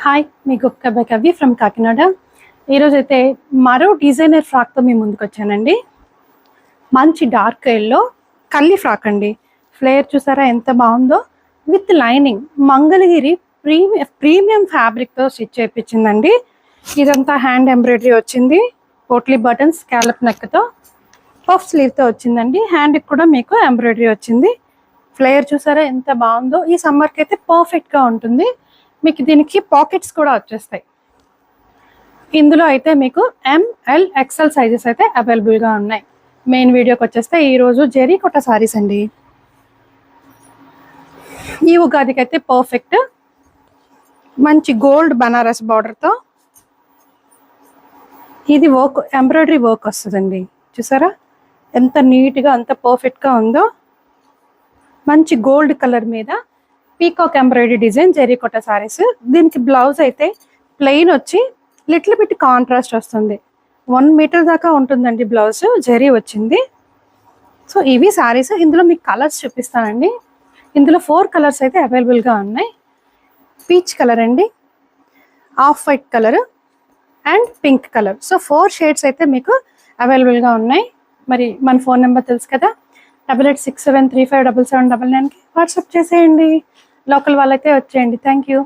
Hi, మీ గుప్కా by Kavi from Kakinada. ఈరోజు అయితే మరో డిజైనర్ ఫ్రాక్తో మీ ముందుకు వచ్చానండి. మంచి డార్క్ ఎల్లో కల్లి ఫ్రాక్ అండి. ఫ్లేయర్ చూసారా ఎంత బాగుందో, విత్ లైనింగ్ మంగళగిరి ప్రీమియం ఫ్యాబ్రిక్తో స్టిచ్ చేయించిందండి. ఇదంతా హ్యాండ్ ఎంబ్రాయిడరీ వచ్చింది, పోట్లీ బటన్స్, స్కాలప్ నెక్తో, పఫ్ స్లీవ్తో వచ్చిందండి. హ్యాండ్కి కూడా మీకు ఎంబ్రాయిడరీ వచ్చింది. ఫ్లేయర్ చూసారా ఎంత బాగుందో. ఈ సమ్మర్కి అయితే పర్ఫెక్ట్గా ఉంటుంది. మీకు దీనికి పాకెట్స్ కూడా వచ్చేస్తాయి. ఇందులో అయితే మీకు ML XL సైజెస్ అయితే అవైలబుల్గా ఉన్నాయి. మెయిన్ వీడియోకి వచ్చేస్తే ఈరోజు జెరీ కొట్ట సారీస్ అండి. ఈ ఉగాదికి అయితే పర్ఫెక్ట్. మంచి గోల్డ్ బనారస్ బార్డర్తో ఇది వర్క్, ఎంబ్రాయిడరీ వర్క్ వస్తుందండి. చూసారా ఎంత నీట్గా, అంత పర్ఫెక్ట్గా ఉందో. మంచి గోల్డ్ కలర్ మీద పీకాక్ ఎంబ్రాయిడరీ డిజైన్ జెరీ కొట్ట సారీస్. దీనికి బ్లౌజ్ అయితే ప్లెయిన్ వచ్చి లిటిల్ బిట్ కాంట్రాస్ట్ వస్తుంది. 1 మీటర్ దాకా ఉంటుందండి బ్లౌజ్, జెరీ వచ్చింది. సో ఇవి సారీస్. ఇందులో మీకు కలర్స్ చూపిస్తానండి. ఇందులో 4 కలర్స్ అయితే అవైలబుల్గా ఉన్నాయి. పీచ్ కలర్ అండి, off white colour and pink colour. So 4 shades అయితే మీకు అవైలబుల్గా ఉన్నాయి. మరి మన ఫోన్ నెంబర్ తెలుసు కదా, 8867357799కి వాట్సాప్ చేసేయండి. లోకల్ వాళ్ళైతే వచ్చేయండి. Thank you.